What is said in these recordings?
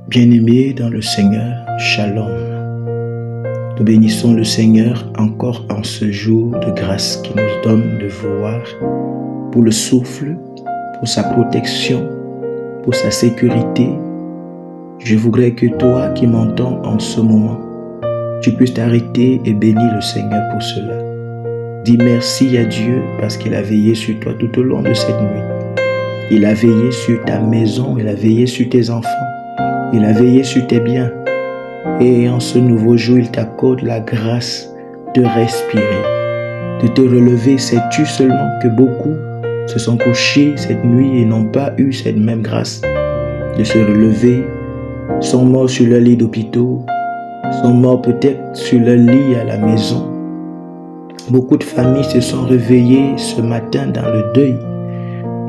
Bien-aimés dans le Seigneur, Shalom. Nous bénissons le Seigneur encore en ce jour de grâce qu'il nous donne de voir pour le souffle, pour sa protection, pour sa sécurité. Je voudrais que toi qui m'entends en ce moment, tu puisses t'arrêter et bénir le Seigneur pour cela. Dis merci à Dieu parce qu'il a veillé sur toi tout au long de cette nuit. Il a veillé sur ta maison, il a veillé sur tes enfants, il a veillé sur tes biens. Et en ce nouveau jour, il t'accorde la grâce de respirer, de te relever. Sais-tu seulement que beaucoup se sont couchés cette nuit et n'ont pas eu cette même grâce de se relever, sont morts sur leur lit d'hôpitaux, sont morts peut-être sur leur lit à la maison. Beaucoup de familles se sont réveillées ce matin dans le deuil.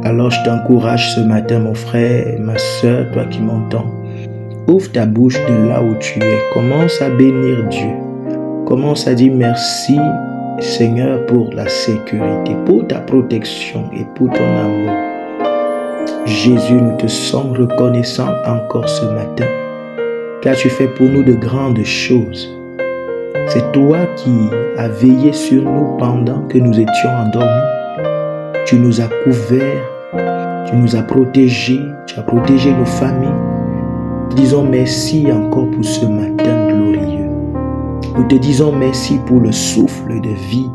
Alors je t'encourage ce matin, mon frère, ma soeur, toi qui m'entends. Ouvre ta bouche de là où tu es. Commence à bénir Dieu. Commence à dire merci, Seigneur, pour la sécurité, pour ta protection et pour ton amour. Jésus, nous te sommes reconnaissants encore ce matin, car tu fais pour nous de grandes choses. C'est toi qui as veillé sur nous pendant que nous étions endormis. Tu nous as couverts, tu nous as protégés, tu as protégé nos familles. Disons merci encore pour ce matin glorieux. Nous te disons merci pour le souffle de vie.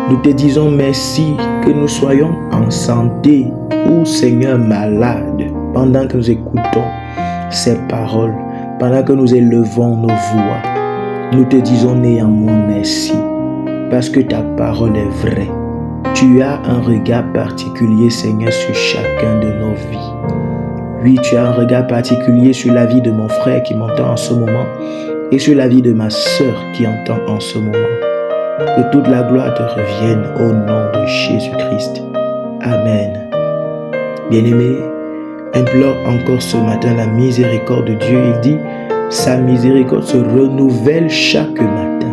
Nous te disons merci que nous soyons en santé ou Seigneur malade pendant que nous écoutons ces paroles, pendant que nous élevons nos voix. Nous te disons néanmoins merci parce que ta parole est vraie. Tu as un regard particulier, Seigneur, sur chacun de nos vies. Oui, tu as un regard particulier sur la vie de mon frère qui m'entend en ce moment et sur la vie de ma sœur qui entend en ce moment. Que toute la gloire te revienne au nom de Jésus-Christ. Amen. Bien-aimé, implore encore ce matin la miséricorde de Dieu. Il dit, sa miséricorde se renouvelle chaque matin.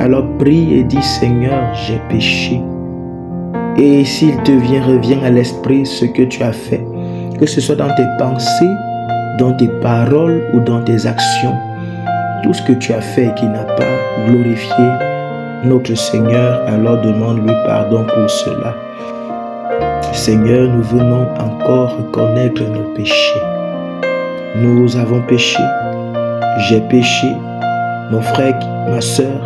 Alors prie et dis, Seigneur, j'ai péché. Et s'il te revient à l'esprit ce que tu as fait, que ce soit dans tes pensées, dans tes paroles ou dans tes actions, tout ce que tu as fait et qui n'a pas glorifié notre Seigneur, alors demande-lui pardon pour cela. Seigneur, nous venons encore reconnaître nos péchés. Nous avons péché, j'ai péché, mon frère, ma soeur,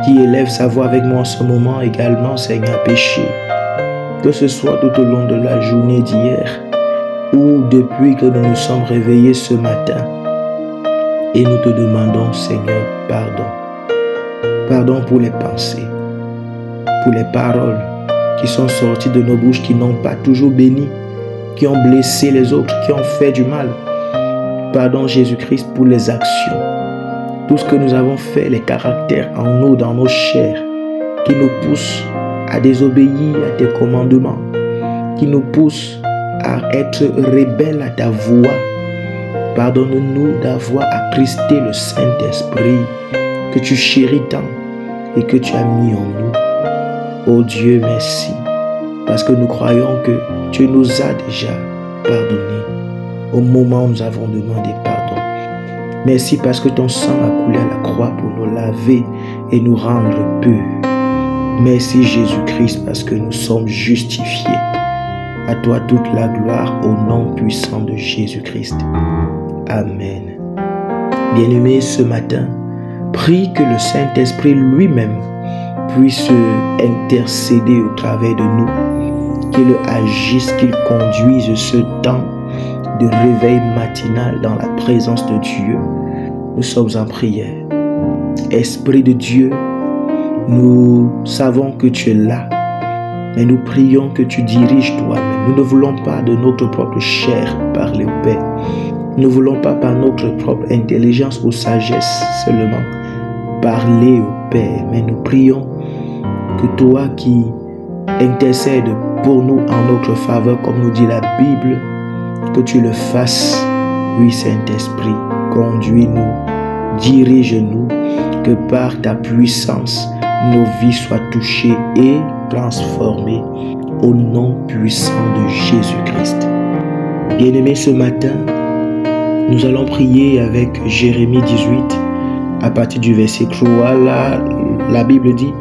qui élève sa voix avec moi en ce moment également, Seigneur, a péché. Que ce soit tout au long de la journée d'hier, ou depuis que nous nous sommes réveillés ce matin, et nous te demandons, Seigneur, pardon. Pardon pour les pensées, pour les paroles qui sont sorties de nos bouches, qui n'ont pas toujours béni, qui ont blessé les autres, qui ont fait du mal. Pardon, Jésus-Christ, pour les actions. Tout ce que nous avons fait, les caractères en nous, dans nos chairs, qui nous poussent à désobéir à tes commandements, qui nous poussent à être rebelles à ta voix. Pardonne-nous d'avoir attristé le Saint-Esprit que tu chéris tant et que tu as mis en nous. Oh Dieu, merci, parce que nous croyons que tu nous as déjà pardonné au moment où nous avons demandé pardon. Merci parce que ton sang a coulé à la croix pour nous laver et nous rendre purs. Merci Jésus-Christ parce que nous sommes justifiés. À toi toute la gloire au nom puissant de Jésus-Christ. Amen. Bien-aimés, ce matin, prie que le Saint-Esprit lui-même puisse intercéder au travers de nous, qu'il agisse, qu'il conduise ce temps de réveil matinal dans la présence de Dieu. Nous sommes en prière. Esprit de Dieu, nous savons que tu es là, mais nous prions que tu diriges toi-même. Nous ne voulons pas de notre propre chair parler au Père. Nous ne voulons pas par notre propre intelligence ou sagesse seulement parler au Père, mais nous prions que toi qui intercèdes pour nous en notre faveur, comme nous dit la Bible, que tu le fasses. Oui, Saint-Esprit, conduis-nous, dirige-nous, que par ta puissance, nos vies soient touchées et transformées au nom puissant de Jésus-Christ. Bien-aimés, ce matin, Nous allons prier avec Jérémie 18, à partir du verset 3. Là, la Bible dit: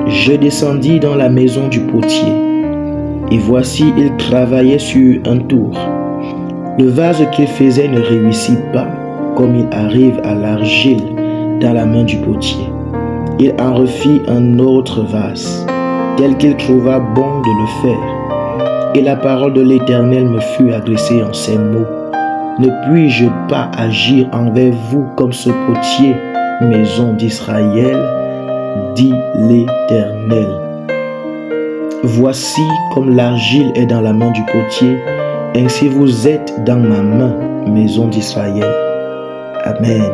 Je descendis dans la maison du potier, et voici, il travaillait sur un tour. Le vase qu'il faisait ne réussit pas, comme il arrive à l'argile dans la main du potier. Il en refit un autre vase, tel qu'il trouva bon de le faire. Et la parole de l'Éternel me fut adressée en ces mots: Ne puis-je pas agir envers vous comme ce potier, maison d'Israël, dit l'Éternel. Voici comme l'argile est dans la main du potier, ainsi vous êtes dans ma main, maison d'Israël. Amen.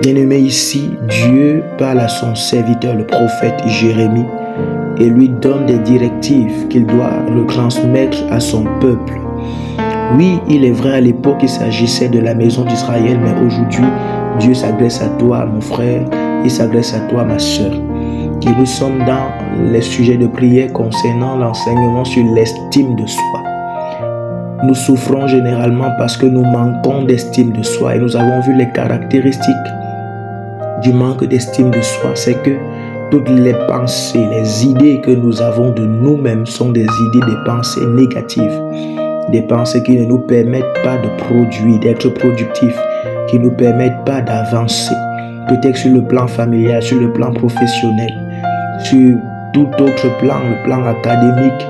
Bien-aimé, ici, Dieu parle à son serviteur, le prophète Jérémie, et lui donne des directives qu'il doit retransmettre à son peuple. Oui, il est vrai, à l'époque, il s'agissait de la maison d'Israël, mais aujourd'hui, Dieu s'adresse à toi, mon frère, il s'adresse à toi, ma sœur. Et nous sommes dans les sujets de prière concernant l'enseignement sur l'estime de soi. Nous souffrons généralement parce que nous manquons d'estime de soi, et nous avons vu les caractéristiques du manque d'estime de soi. C'est que toutes les pensées, les idées que nous avons de nous-mêmes sont des idées, des pensées négatives. Des pensées qui ne nous permettent pas de produire, d'être productifs, qui ne nous permettent pas d'avancer. Peut-être sur le plan familial, sur le plan professionnel, sur tout autre plan, le plan académique,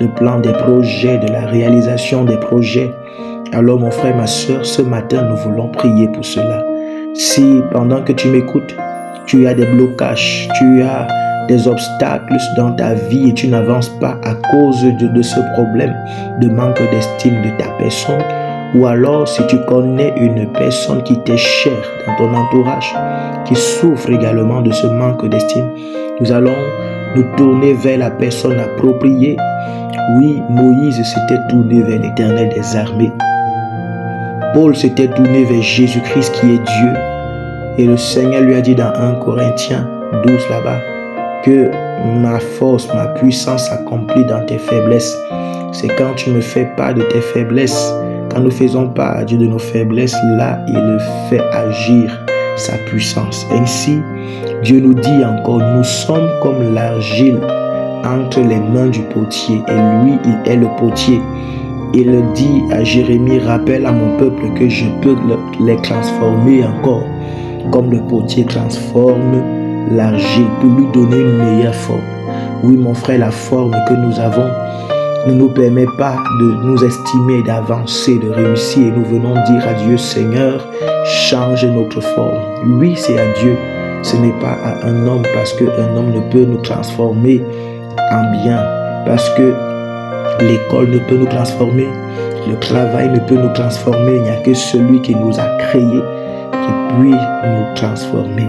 le plan des projets, de la réalisation des projets. Alors mon frère, ma soeur, ce matin, nous voulons prier pour cela. Si pendant que tu m'écoutes, tu as des blocages, tu as des obstacles dans ta vie et tu n'avances pas à cause de ce problème de manque d'estime de ta personne, ou alors si tu connais une personne qui t'est chère dans ton entourage, qui souffre également de ce manque d'estime, nous allons nous tourner vers la personne appropriée. Oui, Moïse s'était tourné vers l'Éternel des armées. Paul s'était tourné vers Jésus-Christ qui est Dieu. Et le Seigneur lui a dit dans 1 Corinthiens 12 là-bas que ma force, ma puissance s'accomplit dans tes faiblesses. C'est quand tu ne fais pas de tes faiblesses, quand nous ne faisons pas à Dieu de nos faiblesses, là il fait agir sa puissance. Ainsi, Dieu nous dit encore: nous sommes comme l'argile entre les mains du potier, et lui, il est le potier. Il dit à Jérémie: rappelle à mon peuple que je peux les transformer encore, comme le potier transforme l'argile pour lui donner une meilleure forme. Oui, mon frère, la forme que nous avons ne nous permet pas de nous estimer, d'avancer, de réussir. Et nous venons dire à Dieu: Seigneur, change notre forme. Oui, c'est à Dieu, ce n'est pas à un homme, parce qu'un homme ne peut nous transformer en bien, parce que l'école ne peut nous transformer, le travail ne peut nous transformer. Il n'y a que celui qui nous a créés qui puisse nous transformer.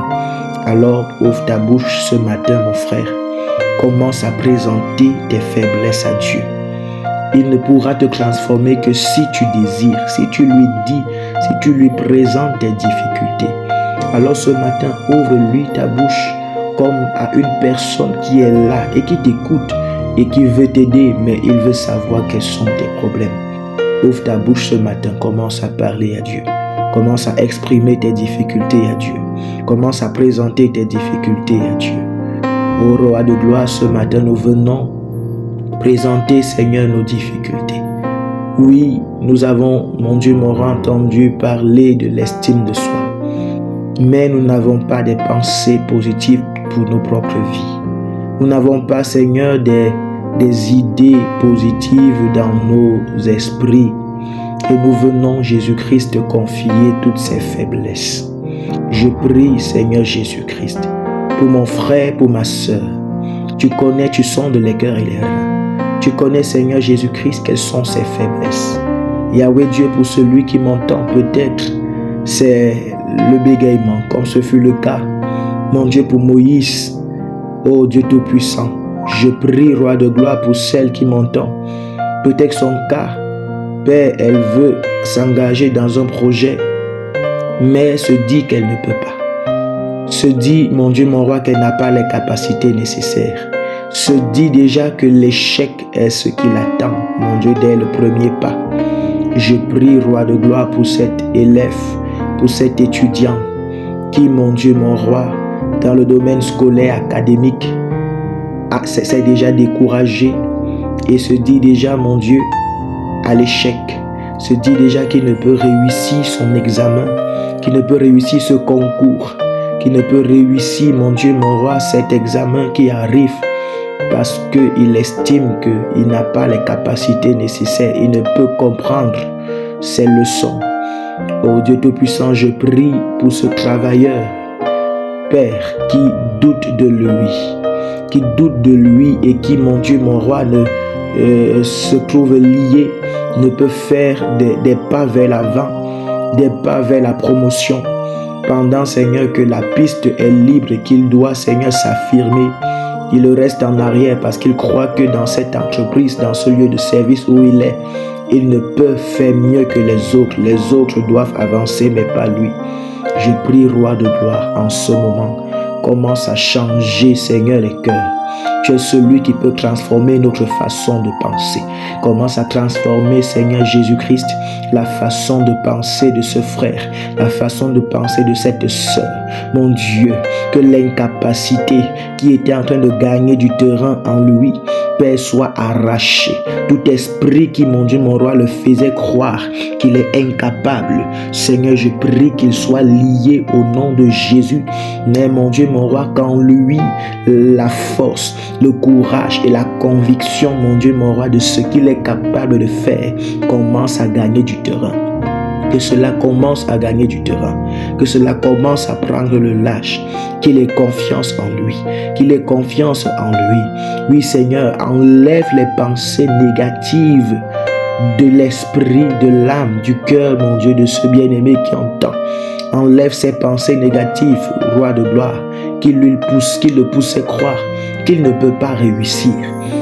Alors, ouvre ta bouche ce matin, mon frère. Commence à présenter tes faiblesses à Dieu. Il ne pourra te transformer que si tu désires, si tu lui dis, si tu lui présentes tes difficultés. Alors ce matin, ouvre-lui ta bouche comme à une personne qui est là et qui t'écoute et qui veut t'aider, mais il veut savoir quels sont tes problèmes. Ouvre ta bouche ce matin, commence à parler à Dieu. Commence à exprimer tes difficultés à Dieu. Commence à présenter tes difficultés à Dieu. Ô roi de gloire, ce matin, nous venons présenter, Seigneur, nos difficultés. Oui, nous avons, mon Dieu, m'aura entendu parler de l'estime de soi. Mais nous n'avons pas des pensées positives pour nos propres vies. Nous n'avons pas, Seigneur, des idées positives dans nos esprits. Et nous venons, Jésus-Christ, te confier toutes ces faiblesses. Je prie, Seigneur Jésus-Christ, pour mon frère, pour ma soeur. Tu connais, tu sondes les cœurs et les reins. Tu connais, Seigneur Jésus-Christ, quelles sont ses faiblesses. Yahweh Dieu, pour celui qui m'entend, peut-être c'est le bégaiement, comme ce fut le cas, mon Dieu, pour Moïse. Ô Dieu Tout-Puissant, je prie, Roi de gloire, pour celle qui m'entend. Peut-être son cas, Père, elle veut s'engager dans un projet, mais se dit qu'elle ne peut pas. Se dit, mon Dieu, mon roi, qu'elle n'a pas les capacités nécessaires. Se dit déjà que l'échec est ce qui l'attend, mon Dieu, dès le premier pas. Je prie, Roi de gloire, pour cet élève, pour cet étudiant qui, mon Dieu, mon Roi, dans le domaine scolaire, académique, s'est déjà découragé et se dit déjà, mon Dieu, à l'échec, se dit déjà qu'il ne peut réussir son examen, qu'il ne peut réussir ce concours, qu'il ne peut réussir, mon Dieu, mon Roi, cet examen qui arrive parce qu'il estime qu'il n'a pas les capacités nécessaires, il ne peut comprendre ses leçons. Oh Dieu Tout-Puissant, je prie pour ce travailleur, Père, qui doute de lui et qui, mon Dieu, mon Roi, se trouve lié, ne peut faire des pas vers l'avant, des pas vers la promotion. Pendant, Seigneur, que la piste est libre et qu'il doit, Seigneur, s'affirmer, il reste en arrière parce qu'il croit que dans cette entreprise, dans ce lieu de service où il est, il ne peut faire mieux que les autres. Les autres doivent avancer, mais pas lui. Je prie, Roi de gloire, en ce moment, commence à changer, Seigneur, les cœurs. Tu es celui qui peut transformer notre façon de penser. Commence à transformer, Seigneur Jésus-Christ, la façon de penser de ce frère, la façon de penser de cette sœur. Mon Dieu, que l'incapacité qui était en train de gagner du terrain en lui, Père, soit arrachée. Tout esprit qui, mon Dieu, mon Roi, le faisait croire qu'il est incapable, Seigneur, je prie qu'il soit lié au nom de Jésus. Mais mon Dieu, mon Roi, qu'en lui, la force, le courage et la conviction, mon Dieu, mon Roi, de ce qu'il est capable de faire, commence à gagner du terrain. Que cela commence à gagner du terrain, que cela commence à prendre le large, qu'il ait confiance en lui, qu'il ait confiance en lui. Oui, Seigneur, enlève les pensées négatives de l'esprit, de l'âme, du cœur, mon Dieu, de ce bien-aimé qui entend. Enlève ces pensées négatives, Roi de gloire, qui le poussait croire qu'il ne peut pas réussir,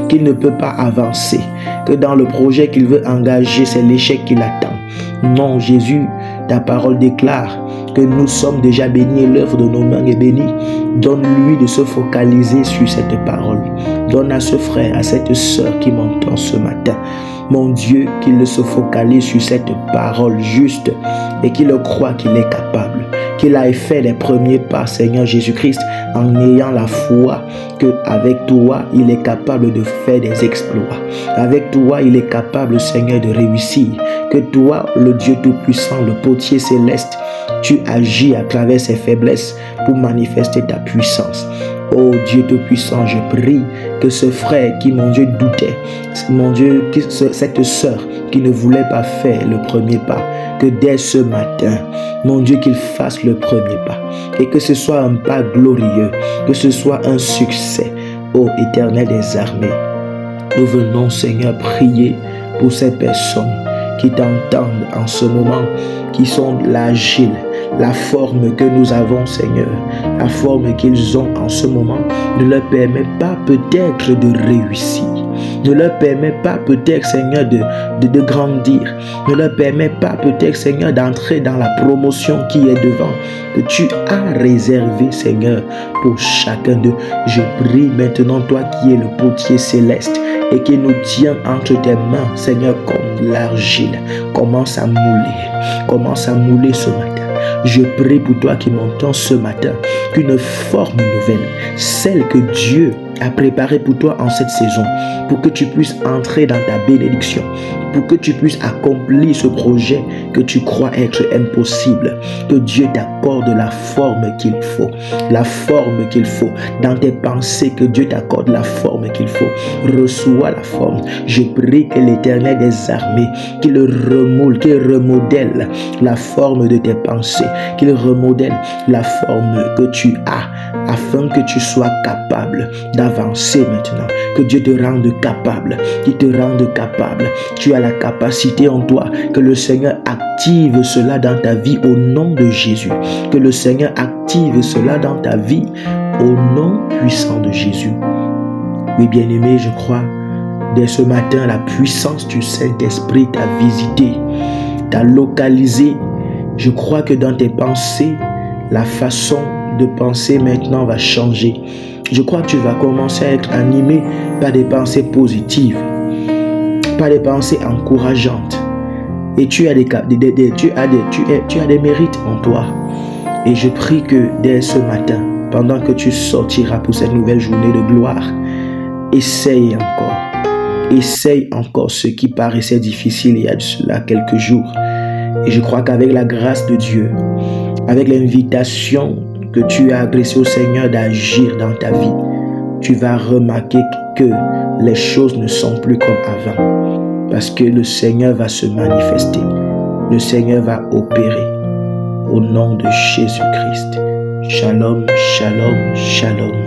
qu'il ne peut pas avancer, que dans le projet qu'il veut engager, c'est l'échec qui l'attend. Non, Jésus, ta parole déclare que nous sommes déjà bénis et l'œuvre de nos mains est bénie. Donne-lui de se focaliser sur cette parole. Donne à ce frère, à cette sœur qui m'entend ce matin, mon Dieu, qu'il se focalise sur cette parole juste et qu'il croit qu'il est capable, qu'il a fait les premiers pas, Seigneur Jésus-Christ, en ayant la foi qu'avec toi, il est capable de faire des exploits. Avec toi, il est capable, Seigneur, de réussir. Que toi, le Dieu Tout-Puissant, le potier céleste, tu agis à travers ses faiblesses pour manifester ta puissance. Oh Dieu Tout-Puissant, je prie que ce frère qui, mon Dieu, doutait, mon Dieu, cette sœur qui ne voulait pas faire le premier pas, que dès ce matin, mon Dieu, qu'il fasse le premier pas et que ce soit un pas glorieux, que ce soit un succès. Ô Éternel des armées, nous venons, Seigneur, prier pour ces personnes qui t'entendent en ce moment, qui sont l'agile, la forme que nous avons, Seigneur, la forme qu'ils ont en ce moment ne leur permet pas peut-être de réussir, ne leur permet pas peut-être, Seigneur, de grandir, ne leur permet pas peut-être, Seigneur, d'entrer dans la promotion qui est devant, que tu as réservé, Seigneur, pour chacun d'eux. Je prie maintenant, toi qui es le potier céleste et qui nous tient entre tes mains, Seigneur, comme l'argile. Commence à mouler ce matin. Je prie pour toi qui m'entends ce matin, qu'une forme nouvelle, celle que Dieu a préparée pour toi en cette saison, pour que tu puisses entrer dans ta bénédiction, pour que tu puisses accomplir ce projet que tu crois être impossible, que Dieu t'accorde la forme qu'il faut, dans tes pensées, que Dieu t'accorde la forme qu'il faut. Reçois la forme. Je prie que l'Éternel des armées, qu'il remoule, qu'il remodèle la forme de tes pensées, qu'il remodèle la forme que tu as, afin que tu sois capable d'avancer maintenant, que Dieu te rende capable, qu'il te rende capable. Tu as la capacité en toi, que le Seigneur active cela dans ta vie au nom de Jésus, que le Seigneur active cela dans ta vie au nom puissant de Jésus. Oui, bien-aimé, je crois, dès ce matin, la puissance du Saint-Esprit t'a visité, t'a localisé. Je crois que dans tes pensées, la façon de penser maintenant va changer. Je crois que tu vas commencer à être animé par des pensées positives, par des pensées encourageantes. Et tu as des mérites en toi. Et je prie que dès ce matin, pendant que tu sortiras pour cette nouvelle journée de gloire, essaye encore ce qui paraissait difficile il y a de cela quelques jours. Et je crois qu'avec la grâce de Dieu, avec l'invitation que tu as adressée au Seigneur d'agir dans ta vie, tu vas remarquer que les choses ne sont plus comme avant. Parce que le Seigneur va se manifester. Le Seigneur va opérer. Au nom de Jésus-Christ. Shalom, shalom, shalom.